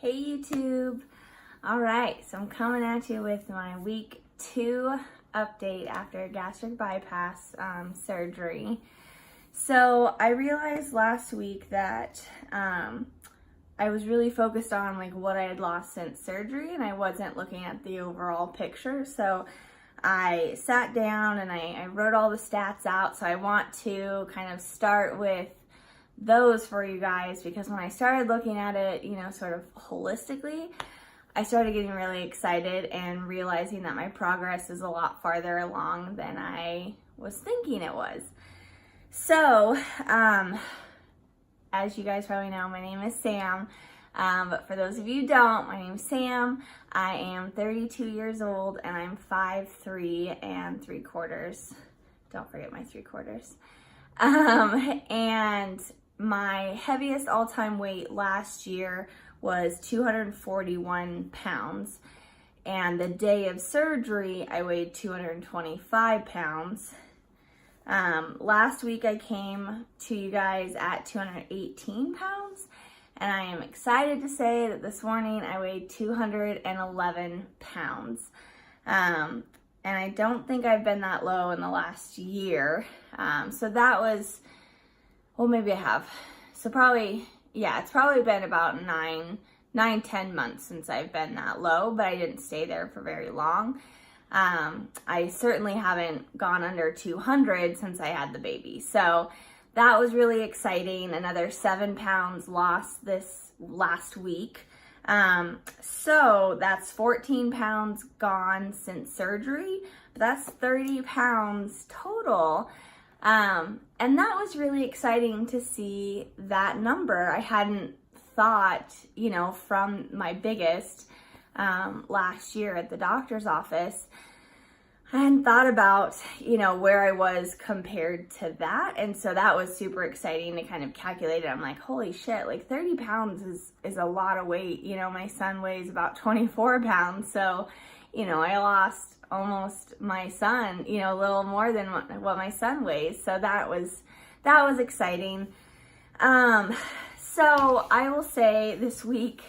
Hey YouTube! Alright, so I'm coming at you with my week 2 update after gastric bypass surgery. So I realized last week that I was really focused on like what I had lost since surgery, and I wasn't looking at the overall picture. So I sat down and I wrote all the stats out. So I want to kind of start with those for you guys, because when I started looking at it, sort of holistically, I started getting really excited and realizing that my progress is a lot farther along than I was thinking it was. So, as you guys probably know, my name is Sam, but for those of you who don't, my name is Sam. I am 32 years old and I'm 5'3" and 3/4. Don't forget my 3/4. And my heaviest all-time weight last year was 241 pounds. And the day of surgery, I weighed 225 pounds. Last week, I came to you guys at 218 pounds. And I am excited to say that this morning, I weighed 211 pounds. And I don't think I've been that low in the last year. So that was, well, maybe I have. So probably, yeah, it's probably been about 10 months since I've been that low, but I didn't stay there for very long. I certainly haven't gone under 200 since I had the baby. So that was really exciting. Another 7 pounds lost this last week. So that's 14 pounds gone since surgery, but that's 30 pounds total. And that was really exciting to see that number. I hadn't thought, from my biggest, last year at the doctor's office, I hadn't thought about, where I was compared to that. And so that was super exciting to kind of calculate it. I'm like, holy shit, like 30 pounds is a lot of weight. My son weighs about 24 pounds. So, I lost almost my son, a little more than what my son weighs. So that was exciting. So I will say this week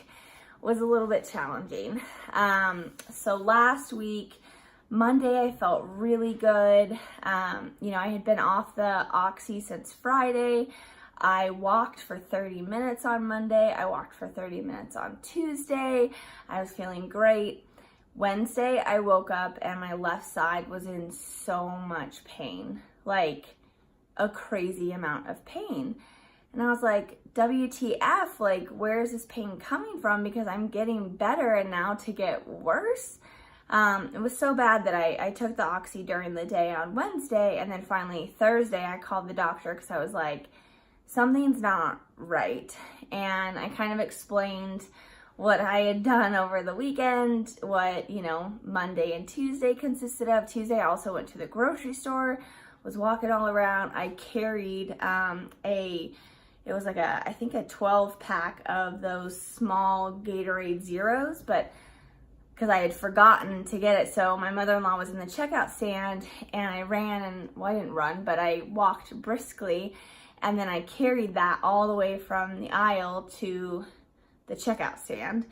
was a little bit challenging. So last week, Monday, I felt really good. I had been off the Oxy since Friday. I walked for 30 minutes on Monday. I walked for 30 minutes on Tuesday. I was feeling great. Wednesday, I woke up and my left side was in so much pain, like a crazy amount of pain. And I was like, WTF, like, where is this pain coming from? Because I'm getting better and now to get worse. It was so bad that I took the Oxy during the day on Wednesday, and then finally Thursday I called the doctor because I was like, something's not right. And I kind of explained what I had done over the weekend, what, Monday and Tuesday consisted of. Tuesday I also went to the grocery store, was walking all around. I carried it was like I think a 12 pack of those small Gatorade Zeros, but because I had forgotten to get it. So my mother-in-law was in the checkout stand and I ran and, well, I didn't run, but I walked briskly, and then I carried that all the way from the aisle to the checkout stand.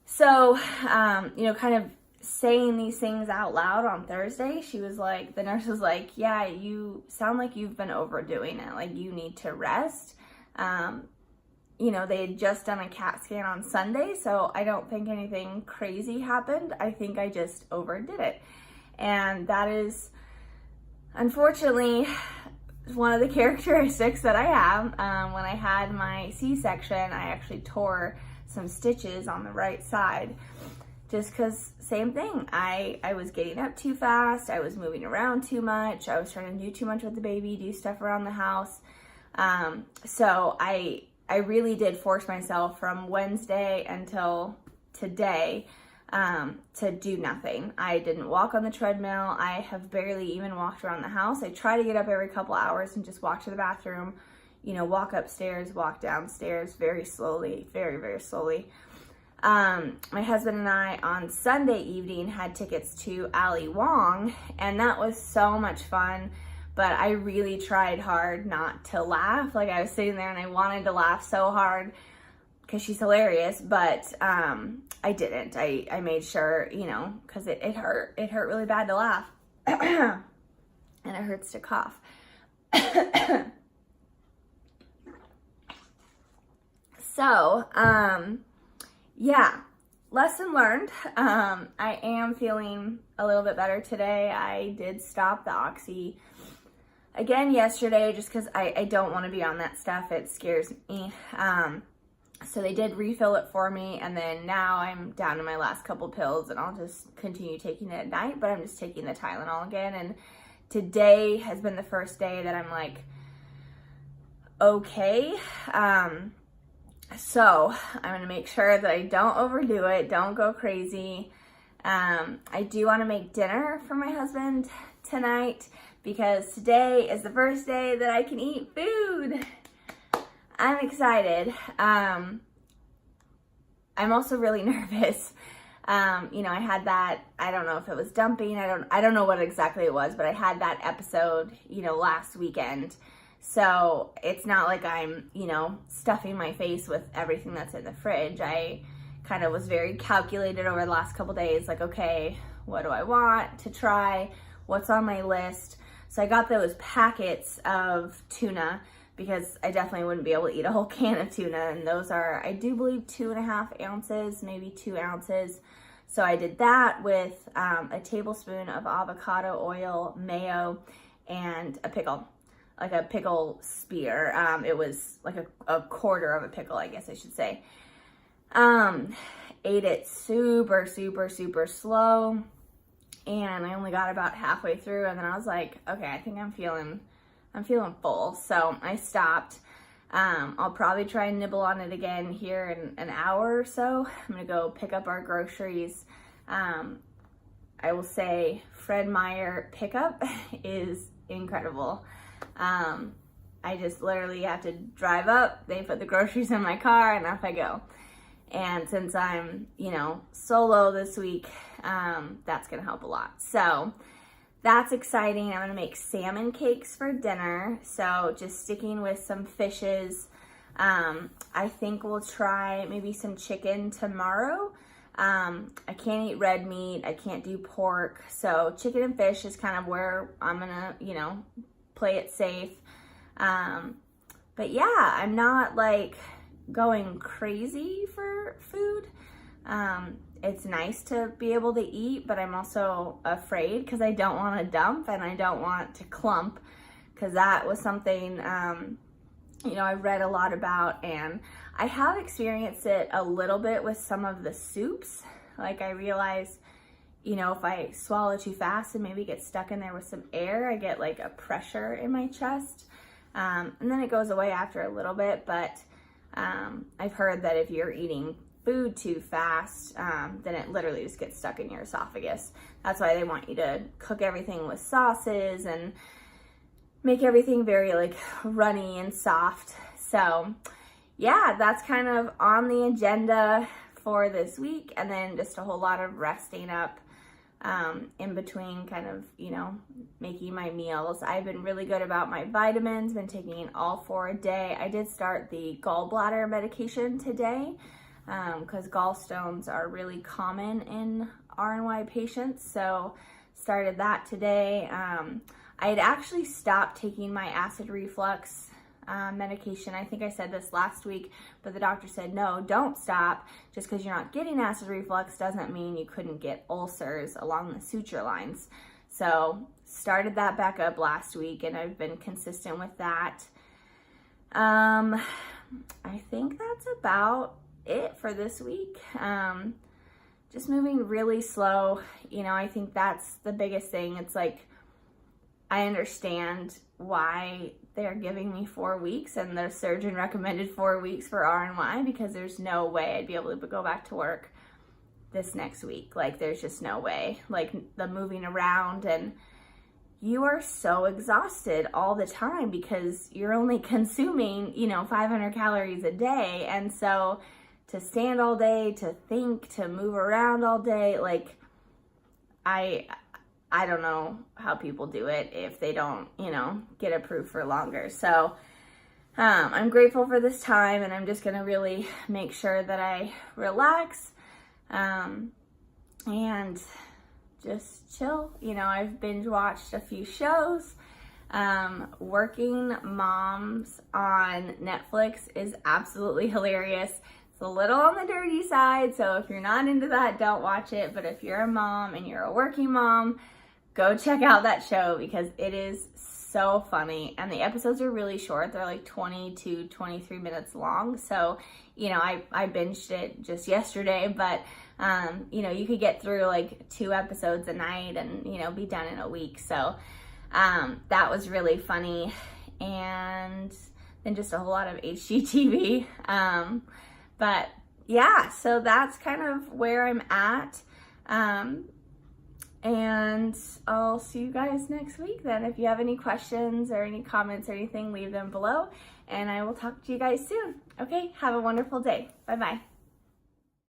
So, kind of saying these things out loud on Thursday, the nurse was like, yeah, you sound like you've been overdoing it. Like, you need to rest. They had just done a CAT scan on Sunday, so I don't think anything crazy happened. I think I just overdid it. And that is, unfortunately, one of the characteristics that I have. When I had my C-section, I actually tore some stitches on the right side, just because, same thing. I was getting up too fast. I was moving around too much. I was trying to do too much with the baby, do stuff around the house. So I really did force myself from Wednesday until today to do nothing. I didn't walk on the treadmill. I have barely even walked around the house. I try to get up every couple hours and just walk to the bathroom, walk upstairs, walk downstairs very slowly, very, very slowly. My husband and I on Sunday evening had tickets to Ali Wong, and that was so much fun. But I really tried hard not to laugh. Like, I was sitting there and I wanted to laugh so hard. because she's hilarious, but I didn't. I made sure, you know, because it hurt. It hurt really bad to laugh. And it hurts to cough. So, yeah, lesson learned. I am feeling a little bit better today. I did stop the Oxy again yesterday just because I don't want to be on that stuff. It scares me. So they did refill it for me, and then now I'm down to my last couple pills, and I'll just continue taking it at night, but I'm just taking the Tylenol again. And today has been the first day that I'm like, okay. So I'm going to make sure that I don't overdo it, don't go crazy. I do want to make dinner for my husband tonight because today is the first day that I can eat food. I'm excited. I'm also really nervous. You know, I had that, I don't know if it was dumping, I don't know what exactly it was, but I had that episode, you know, last weekend. So it's not like I'm, you know, stuffing my face with everything that's in the fridge. I kind of was very calculated over the last couple days, like, okay, what do I want to try? What's on my list? So I got those packets of tuna because I definitely wouldn't be able to eat a whole can of tuna. And those are, I do believe, 2.5 ounces, maybe 2 ounces. So I did that with a tablespoon of avocado oil, mayo, and a pickle, like a pickle spear. It was like a quarter of a pickle, I guess I should say. Ate it super, super, super slow. And I only got about halfway through, and then I was like, okay, I think I'm feeling full. So I stopped. I'll probably try and nibble on it again here in an hour or so. I'm gonna go pick up our groceries. I will say Fred Meyer pickup is incredible. I just literally have to drive up, they put the groceries in my car, and off I go. And since I'm, you know, solo this week, that's gonna help a lot. So that's exciting. I'm gonna make salmon cakes for dinner. So just sticking with some fishes. I think we'll try maybe some chicken tomorrow. I can't eat red meat. I can't do pork. So chicken and fish is kind of where I'm gonna, you know, play it safe. But yeah, I'm not like going crazy for food. It's nice to be able to eat, but I'm also afraid because I don't want to dump and I don't want to clump, because that was something, you know, I've read a lot about, and I have experienced it a little bit with some of the soups. Like I realized, you know, if I swallow too fast and maybe get stuck in there with some air, I get like a pressure in my chest. And then it goes away after a little bit, but I've heard that if you're eating food too fast, then it literally just gets stuck in your esophagus. That's why they want you to cook everything with sauces and make everything very like runny and soft. So yeah, that's kind of on the agenda for this week, and then just a whole lot of resting up in between, kind of, you know, making my meals. I've been really good about my vitamins, been taking all 4 a day. I did start the gallbladder medication today because gallstones are really common in RNY patients, so started that today. I had actually stopped taking my acid reflux medication. I think I said this last week, but the doctor said, no, don't stop. Just because you're not getting acid reflux doesn't mean you couldn't get ulcers along the suture lines. So started that back up last week, and I've been consistent with that. I think that's about it for this week. Just moving really slow. You know, I think that's the biggest thing. It's like, I understand why they're giving me 4 weeks, and the surgeon recommended 4 weeks for RNY, because there's no way I'd be able to go back to work this next week. Like, there's just no way. Like, the moving around, and you are so exhausted all the time because you're only consuming, you know, 500 calories a day. And so to stand all day, to think, to move around all day, like, I don't know how people do it if they don't, you know, get approved for longer. So I'm grateful for this time, and I'm just gonna really make sure that I relax and just chill. You know, I've binge watched a few shows. Working Moms on Netflix is absolutely hilarious. It's a little on the dirty side, so if you're not into that, don't watch it. But if you're a mom and you're a working mom, go check out that show because it is so funny. And the episodes are really short. They're like 20 to 23 minutes long. So, you know, I binged it just yesterday, but, you know, you could get through like 2 episodes a night and, you know, be done in a week. So that was really funny. And then just a whole lot of HGTV. But yeah, so that's kind of where I'm at. And I'll see you guys next week then. If you have any questions or any comments or anything, leave them below. And I will talk to you guys soon. Okay, have a wonderful day. Bye-bye.